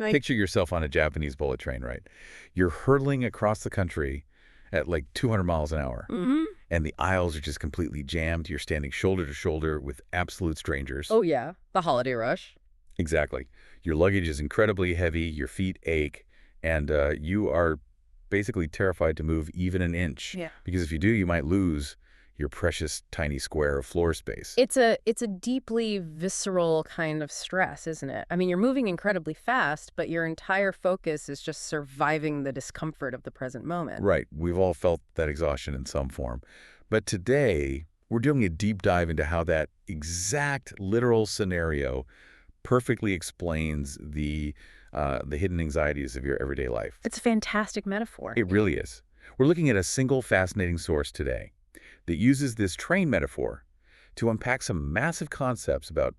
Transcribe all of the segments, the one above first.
Like, Picture yourself on a Japanese bullet train, right? You're hurtling across the country at like 200 miles an hour, mm-hmm. and the aisles are just completely jammed. You're standing shoulder to shoulder with absolute strangers. Oh, yeah. The holiday rush. Exactly. Your luggage is incredibly heavy, your feet ache, and you are basically terrified to move even an inch. Yeah. Because if you do, you might lose your precious tiny square of floor space. It's a deeply visceral kind of stress, isn't it? I mean, you're moving incredibly fast, but your entire focus is just surviving the discomfort of the present moment. Right. We've all felt that exhaustion in some form. But today, we're doing a deep dive into how that exact literal scenario perfectly explains the hidden anxieties of your everyday life. It's a fantastic metaphor. It really is. We're looking at a single fascinating source today that uses this train metaphor to unpack some massive concepts about,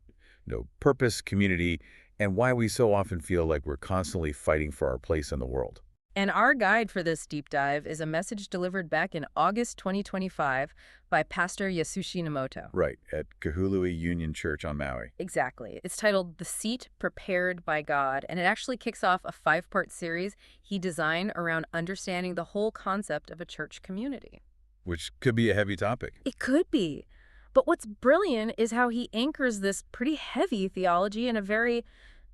purpose, community, and why we so often feel like we're constantly fighting for our place in the world. And our guide for this deep dive is a message delivered back in August 2025 by Pastor Yasushi Nemoto. Right, at Kahului Union Church on Maui. Exactly. It's titled The Seat Prepared by God, and it actually kicks off a 5-part series he designed around understanding the whole concept of a church community. Which could be a heavy topic. It could be. But what's brilliant is how he anchors this pretty heavy theology in a very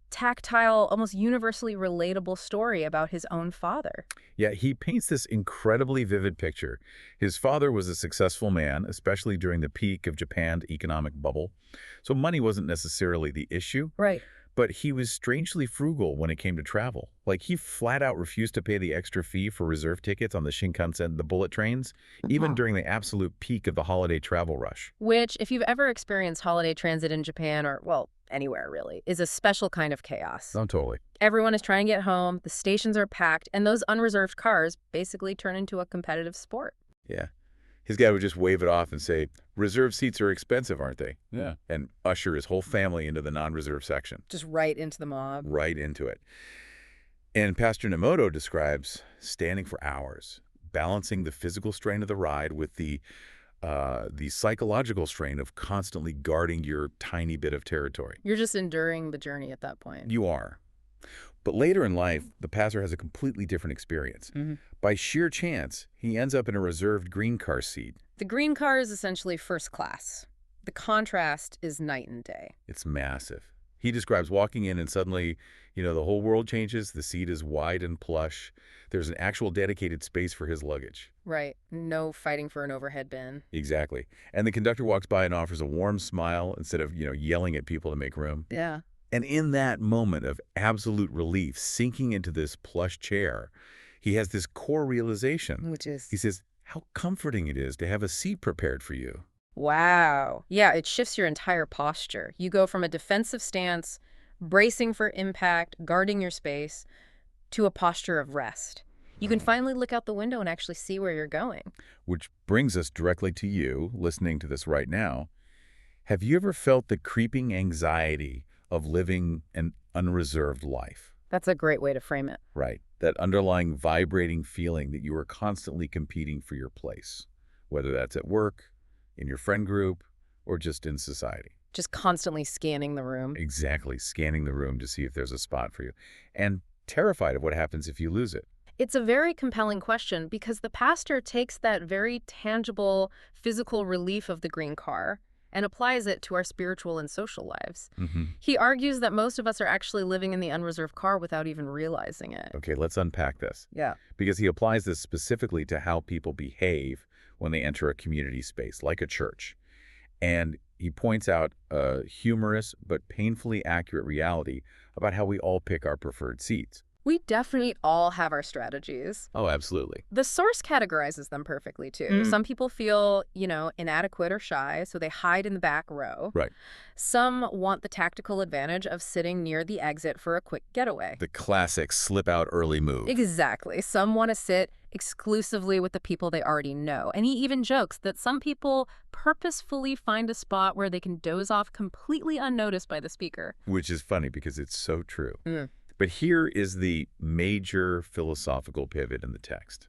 tactile, almost universally relatable story about his own father. Yeah, he paints this incredibly vivid picture. His father was a successful man, especially during the peak of Japan's economic bubble. So money wasn't necessarily the issue. Right. But he was strangely frugal when it came to travel. Like, he flat out refused to pay the extra fee for reserve tickets on the Shinkansen, the bullet trains, even during the absolute peak of the holiday travel rush. Which, if you've ever experienced holiday transit in Japan or, well, anywhere really, is a special kind of chaos. Oh, totally. Everyone is trying to get home, the stations are packed, and those unreserved cars basically turn into a competitive sport. Yeah. His dad would just wave it off and say, reserved seats are expensive, aren't they? Yeah. And usher his whole family into the non-reserved section. Just right into the mob. Right into it. And Pastor Nemoto describes standing for hours, balancing the physical strain of the ride with the psychological strain of constantly guarding your tiny bit of territory. You're just enduring the journey at that point. You are. But later in life, the pastor has a completely different experience. By sheer chance, he ends up in a reserved green car seat. The green car is essentially first class. The contrast is night and day. It's massive. He describes walking in and suddenly, the whole world changes. The seat is wide and plush. There's an actual dedicated space for his luggage. Right. No fighting for an overhead bin. Exactly. And the conductor walks by and offers a warm smile instead of, yelling at people to make room. Yeah. And in that moment of absolute relief, sinking into this plush chair, he has this core realization. Which is? He says, how comforting it is to have a seat prepared for you. Wow. Yeah, it shifts your entire posture. You go from a defensive stance, bracing for impact, guarding your space, to a posture of rest. You can finally look out the window and actually see where you're going. Which brings us directly to you, listening to this right now. Have you ever felt the creeping anxiety of living an unreserved life? That's a great way to frame it. Right. That underlying vibrating feeling that you are constantly competing for your place, whether that's at work, in your friend group, or just in society. Just constantly scanning the room. Exactly. Scanning the room to see if there's a spot for you. And terrified of what happens if you lose it. It's a very compelling question because the pastor takes that very tangible physical relief of the green car and applies it to our spiritual and social lives. He argues that most of us are actually living in the unreserved car without even realizing it. Okay, let's unpack this. Yeah. Because he applies this specifically to how people behave when they enter a community space, like a church. And he points out a humorous but painfully accurate reality about how we all pick our preferred seats. We definitely all have our strategies. Oh, absolutely. The source categorizes them perfectly, too. Some people feel, inadequate or shy, so they hide in the back row. Right. Some want the tactical advantage of sitting near the exit for a quick getaway. The classic slip out early move. Exactly. Some want to sit exclusively with the people they already know. And he even jokes that some people purposefully find a spot where they can doze off completely unnoticed by the speaker. Which is funny because it's so true. But here is the major philosophical pivot in the text.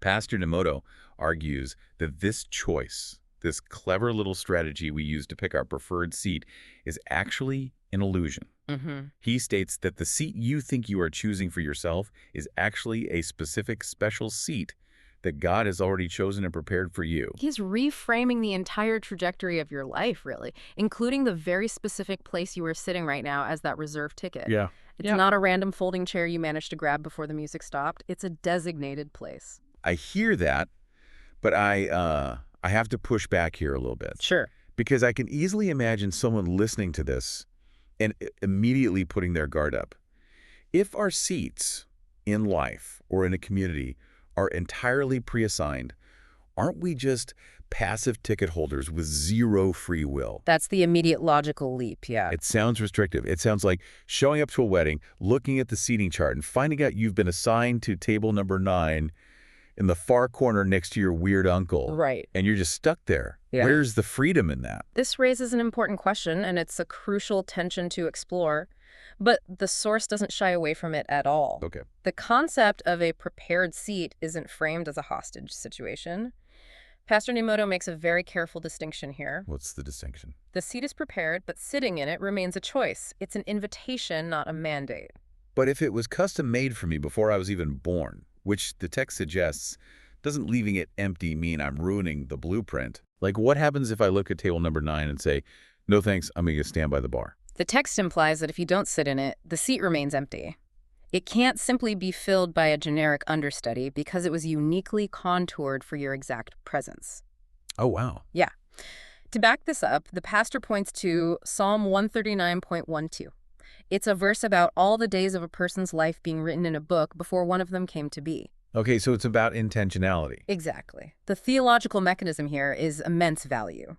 Pastor Nemoto argues that this choice, this clever little strategy we use to pick our preferred seat, is actually an illusion. Mm-hmm. He states that the seat you think you are choosing for yourself is actually a specific special seat that God has already chosen and prepared for you. He's reframing the entire trajectory of your life, really, including the very specific place you are sitting right now as that reserved ticket. Yeah. It's not a random folding chair you managed to grab before the music stopped. It's a designated place. I hear that, but I have to push back here a little bit. Sure. Because I can easily imagine someone listening to this and immediately putting their guard up. If our seats in life or in a community are entirely pre-assigned, aren't we just passive ticket holders with zero free will? That's the immediate logical leap, yeah. It sounds restrictive. It sounds like showing up to a wedding, looking at the seating chart, and finding out you've been assigned to table number 9 in the far corner next to your weird uncle. Right. And you're just stuck there. Yeah. Where's the freedom in that? This raises an important question, and it's a crucial tension to explore. But the source doesn't shy away from it at all. Okay. The concept of a prepared seat isn't framed as a hostage situation. Pastor Nemoto makes a very careful distinction here. What's the distinction? The seat is prepared, but sitting in it remains a choice. It's an invitation, not a mandate. But if it was custom made for me before I was even born, which the text suggests, doesn't leaving it empty mean I'm ruining the blueprint? Like, what happens if I look at table number 9 and say, no thanks, I'm going to stand by the bar? The text implies that if you don't sit in it, the seat remains empty. It can't simply be filled by a generic understudy because it was uniquely contoured for your exact presence. Oh, wow. Yeah. To back this up, the pastor points to Psalm 139.12. It's a verse about all the days of a person's life being written in a book before one of them came to be. Okay, so it's about intentionality. Exactly. The theological mechanism here is immense value.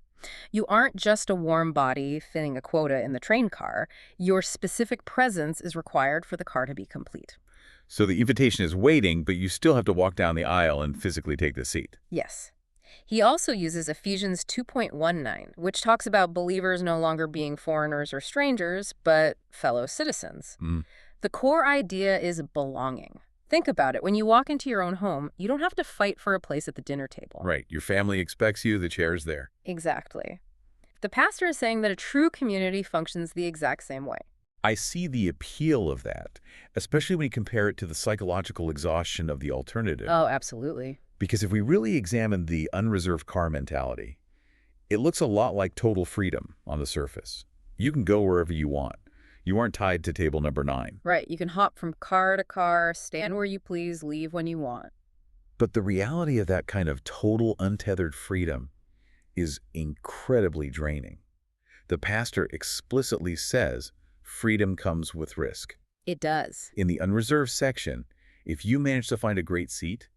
You aren't just a warm body filling a quota in the train car. Your specific presence is required for the car to be complete. So the invitation is waiting, but you still have to walk down the aisle and physically take the seat. Yes. He also uses Ephesians 2.19, which talks about believers no longer being foreigners or strangers, but fellow citizens. The core idea is belonging. Think about it. When you walk into your own home, you don't have to fight for a place at the dinner table. Right. Your family expects you, the chair's there. Exactly. The pastor is saying that a true community functions the exact same way. I see the appeal of that, especially when you compare it to the psychological exhaustion of the alternative. Oh, absolutely. Because if we really examine the unreserved car mentality, it looks a lot like total freedom on the surface. You can go wherever you want. You aren't tied to table number 9. Right. You can hop from car to car, stand where you please, leave when you want. But the reality of that kind of total untethered freedom is incredibly draining. The pastor explicitly says freedom comes with risk. It does. In the unreserved section, if you manage to find a great seat,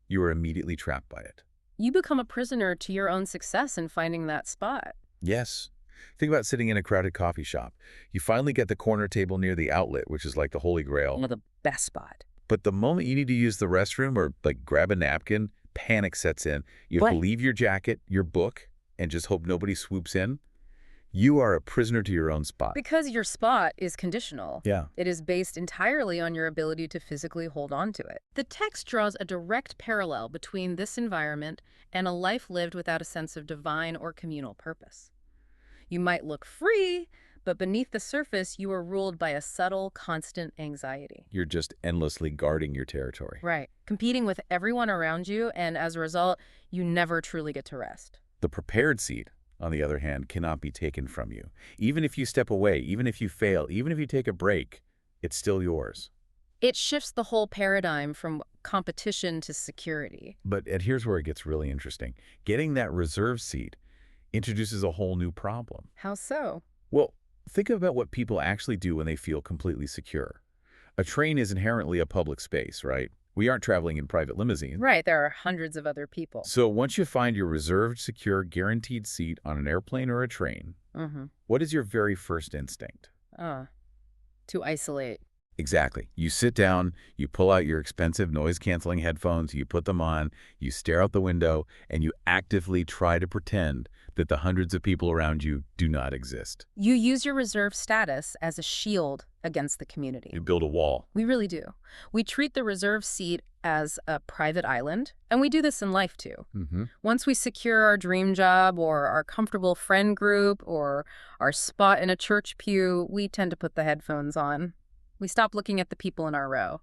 you are immediately trapped by it. You become a prisoner to your own success in finding that spot. Yes. Think about sitting in a crowded coffee shop. You finally get the corner table near the outlet, which is like the holy grail. One of the best spot. But the moment you need to use the restroom or like grab a napkin, panic sets in. You have to leave your jacket, your book, and just hope nobody swoops in. You are a prisoner to your own spot. Because your spot is conditional. Yeah. It is based entirely on your ability to physically hold on to it. The text draws a direct parallel between this environment and a life lived without a sense of divine or communal purpose. You might look free, but beneath the surface, you are ruled by a subtle, constant anxiety. You're just endlessly guarding your territory. Right. Competing with everyone around you, and as a result, you never truly get to rest. The prepared seat, on the other hand, cannot be taken from you. Even if you step away, even if you fail, even if you take a break, it's still yours. It shifts the whole paradigm from competition to security. And here's where it gets really interesting. Getting that reserved seat introduces a whole new problem. How so? Well, think about what people actually do when they feel completely secure. A train is inherently a public space, right? We aren't traveling in private limousines. Right, there are hundreds of other people. So once you find your reserved, secure, guaranteed seat on an airplane or a train, what is your very first instinct? To isolate. Exactly. You sit down, you pull out your expensive noise-canceling headphones, you put them on, you stare out the window, and you actively try to pretend that the hundreds of people around you do not exist. You use your reserve status as a shield against the community. You build a wall. We really do. We treat the reserve seat as a private island, and we do this in life too. Once we secure our dream job or our comfortable friend group or our spot in a church pew, we tend to put the headphones on. We stop looking at the people in our row.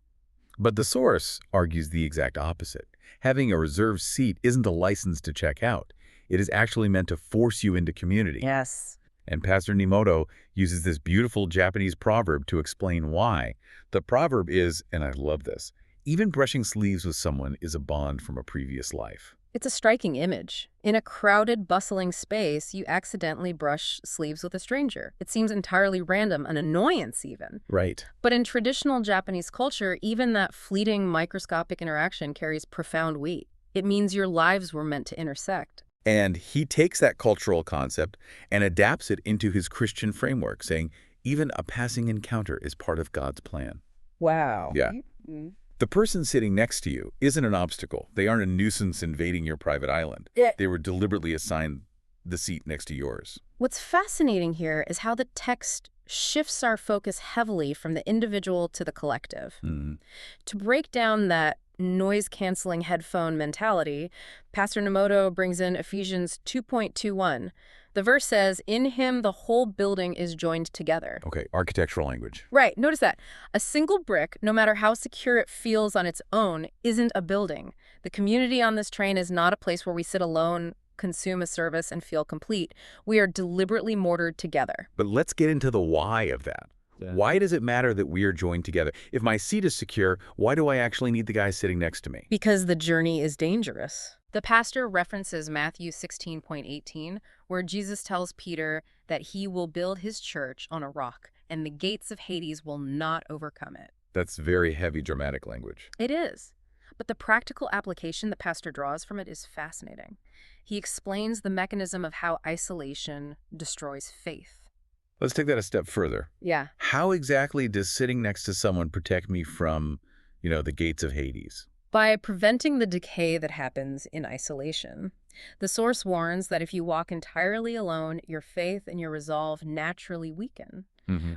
But the source argues the exact opposite. Having a reserved seat isn't a license to check out. It is actually meant to force you into community. Yes. And Pastor Nemoto uses this beautiful Japanese proverb to explain why. The proverb is, and I love this, even brushing sleeves with someone is a bond from a previous life. It's a striking image. In a crowded, bustling space, you accidentally brush sleeves with a stranger. It seems entirely random, an annoyance even. Right. But in traditional Japanese culture, even that fleeting microscopic interaction carries profound weight. It means your lives were meant to intersect. And he takes that cultural concept and adapts it into his Christian framework, saying even a passing encounter is part of God's plan. Wow. Yeah. The person sitting next to you isn't an obstacle. They aren't a nuisance invading your private island. They were deliberately assigned the seat next to yours. What's fascinating here is how the text shifts our focus heavily from the individual to the collective. To break down that noise-canceling headphone mentality, Pastor Nemoto brings in Ephesians 2.21. The verse says, "In him the whole building is joined together." Okay, architectural language. Right, notice that. A single brick, no matter how secure it feels on its own, isn't a building. The community on this train is not a place where we sit alone, consume a service, and feel complete. We are deliberately mortared together. But let's get into the why of that. Why does it matter that we are joined together? If my seat is secure, why do I actually need the guy sitting next to me? Because the journey is dangerous. The pastor references Matthew 16.18, where Jesus tells Peter that he will build his church on a rock, and the gates of Hades will not overcome it. That's very heavy, dramatic language. It is. But the practical application the pastor draws from it is fascinating. He explains the mechanism of how isolation destroys faith. Let's take that a step further. Yeah. How exactly does sitting next to someone protect me from, the gates of Hades? By preventing the decay that happens in isolation. The source warns that if you walk entirely alone, your faith and your resolve naturally weaken.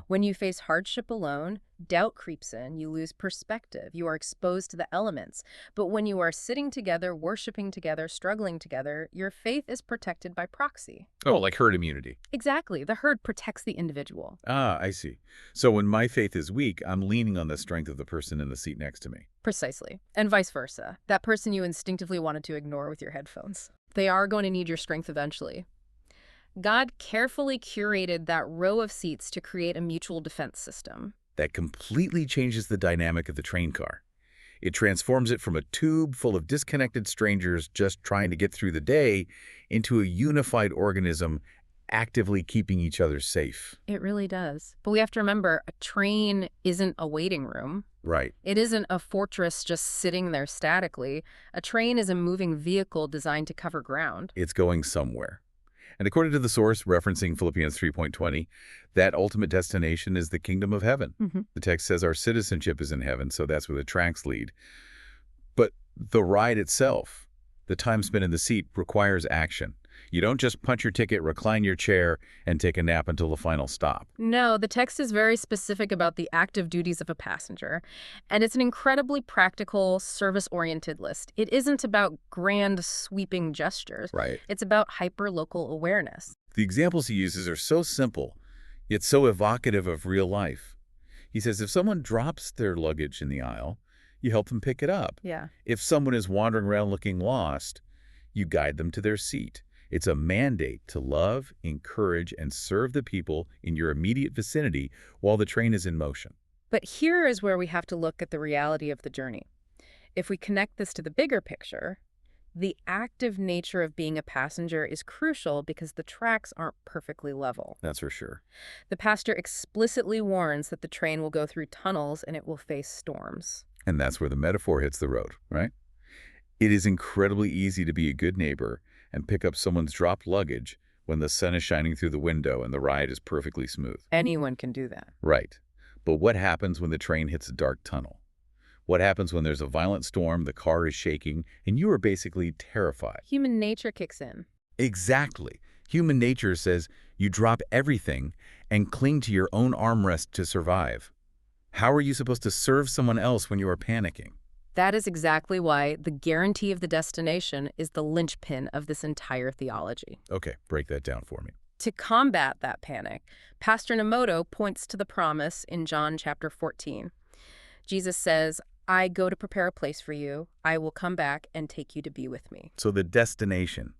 When you face hardship alone, doubt creeps in, you lose perspective, you are exposed to the elements. But when you are sitting together, worshiping together, struggling together, your faith is protected by proxy. Oh, like herd immunity. Exactly. The herd protects the individual. Ah, I see. So when my faith is weak, I'm leaning on the strength of the person in the seat next to me. Precisely. And vice versa. That person you instinctively wanted to ignore with your headphones. They are going to need your strength eventually. God carefully curated that row of seats to create a mutual defense system. That completely changes the dynamic of the train car. It transforms it from a tube full of disconnected strangers just trying to get through the day into a unified organism actively keeping each other safe. It really does. But we have to remember, a train isn't a waiting room. Right. It isn't a fortress just sitting there statically. A train is a moving vehicle designed to cover ground. It's going somewhere. And according to the source, referencing Philippians 3.20, that ultimate destination is the kingdom of heaven. The text says our citizenship is in heaven, so that's where the tracks lead. But the ride itself, the time spent in the seat, requires action. You don't just punch your ticket, recline your chair, and take a nap until the final stop. No, the text is very specific about the active duties of a passenger, and it's an incredibly practical, service-oriented list. It isn't about grand, sweeping gestures. Right. It's about hyper-local awareness. The examples he uses are so simple, yet so evocative of real life. He says if someone drops their luggage in the aisle, you help them pick it up. Yeah. If someone is wandering around looking lost, you guide them to their seat. It's a mandate to love, encourage, and serve the people in your immediate vicinity while the train is in motion. But here is where we have to look at the reality of the journey. If we connect this to the bigger picture, the active nature of being a passenger is crucial because the tracks aren't perfectly level. That's for sure. The pastor explicitly warns that the train will go through tunnels and it will face storms. And that's where the metaphor hits the road, right? It is incredibly easy to be a good neighbor and pick up someone's dropped luggage when the sun is shining through the window and the ride is perfectly smooth. Anyone can do that. Right. But what happens when the train hits a dark tunnel? What happens when there's a violent storm, the car is shaking, and you are basically terrified? Human nature kicks in. Exactly. Human nature says you drop everything and cling to your own armrest to survive. How are you supposed to serve someone else when you are panicking? That is exactly why the guarantee of the destination is the linchpin of this entire theology. Okay, break that down for me. To combat that panic, Pastor Nemoto points to the promise in John chapter 14. Jesus says, "I go to prepare a place for you. I will come back and take you to be with me." So the destination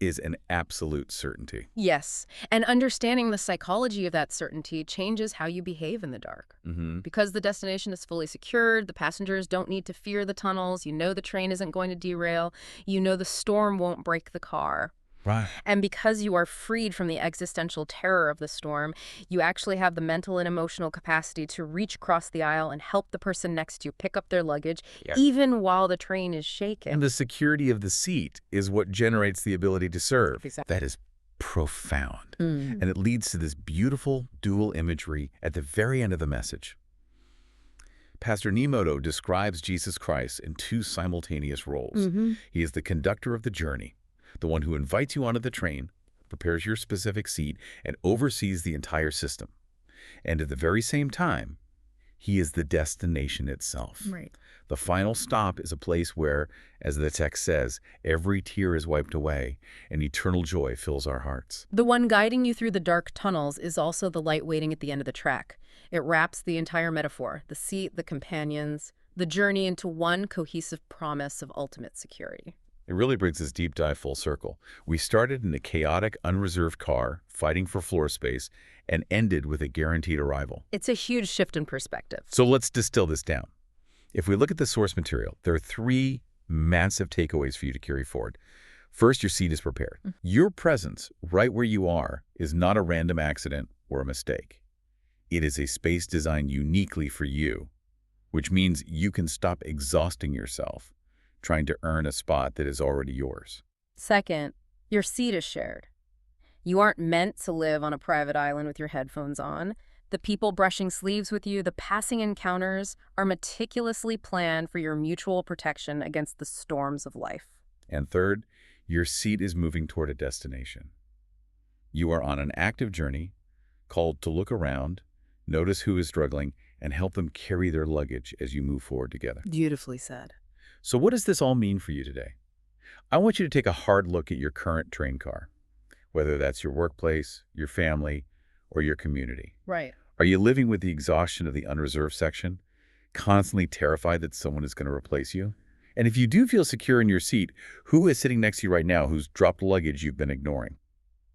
is an absolute certainty. Yes, and understanding the psychology of that certainty changes how you behave in the dark. Because the destination is fully secured, the passengers don't need to fear the tunnels, you know the train isn't going to derail, you know the storm won't break the car. Right. And because you are freed from the existential terror of the storm, you actually have the mental and emotional capacity to reach across the aisle and help the person next to you pick up their luggage, even while the train is shaking. And the security of the seat is what generates the ability to serve. Exactly. That is profound. And it leads to this beautiful dual imagery at the very end of the message. Pastor Nemoto describes Jesus Christ in two simultaneous roles. He is the conductor of the journey, the one who invites you onto the train, prepares your specific seat, and oversees the entire system. And at the very same time, he is the destination itself. Right. The final stop is a place where, as the text says, every tear is wiped away and eternal joy fills our hearts. The one guiding you through the dark tunnels is also the light waiting at the end of the track. It wraps the entire metaphor, the seat, the companions, the journey into one cohesive promise of ultimate security. It really brings this deep dive full circle. We started in a chaotic, unreserved car, fighting for floor space, and ended with a guaranteed arrival. It's a huge shift in perspective. So let's distill this down. If we look at the source material, there are three massive takeaways for you to carry forward. First, your seat is prepared. Your presence, right where you are, is not a random accident or a mistake. It is a space designed uniquely for you, which means you can stop exhausting yourself trying to earn a spot that is already yours. Second, your seat is shared. You aren't meant to live on a private island with your headphones on. The people brushing sleeves with you, the passing encounters, are meticulously planned for your mutual protection against the storms of life. And third, your seat is moving toward a destination. You are on an active journey, called to look around, notice who is struggling, and help them carry their luggage as you move forward together. Beautifully said. So what does this all mean for you today? I want you to take a hard look at your current train car, whether that's your workplace, your family, or your community. Right. Are you living with the exhaustion of the unreserved section, constantly terrified that someone is going to replace you? And if you do feel secure in your seat, who is sitting next to you right now who's dropped luggage you've been ignoring?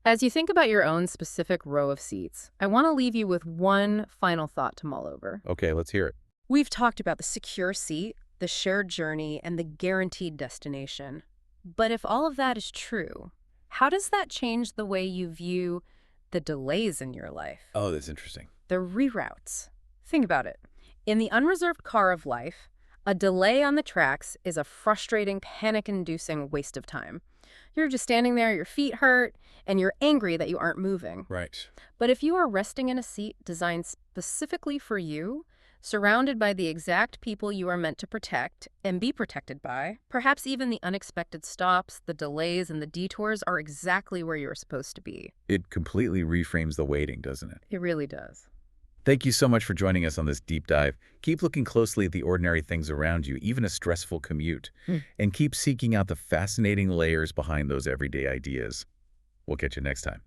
As you think about your own specific row of seats, I want to leave you with one final thought to mull over. Okay, let's hear it. We've talked about the secure seat, the shared journey, and the guaranteed destination. But if all of that is true, how does that change the way you view the delays in your life? Oh, that's interesting. The reroutes. Think about it. In the unreserved car of life, a delay on the tracks is a frustrating, panic-inducing waste of time. You're just standing there, your feet hurt, and you're angry that you aren't moving. Right. But if you are resting in a seat designed specifically for you, surrounded by the exact people you are meant to protect and be protected by, perhaps even the unexpected stops, the delays, and the detours are exactly where you're supposed to be. It completely reframes the waiting, doesn't it? It really does. Thank you so much for joining us on this deep dive. Keep looking closely at the ordinary things around you, even a stressful commute, and keep seeking out the fascinating layers behind those everyday ideas. We'll catch you next time.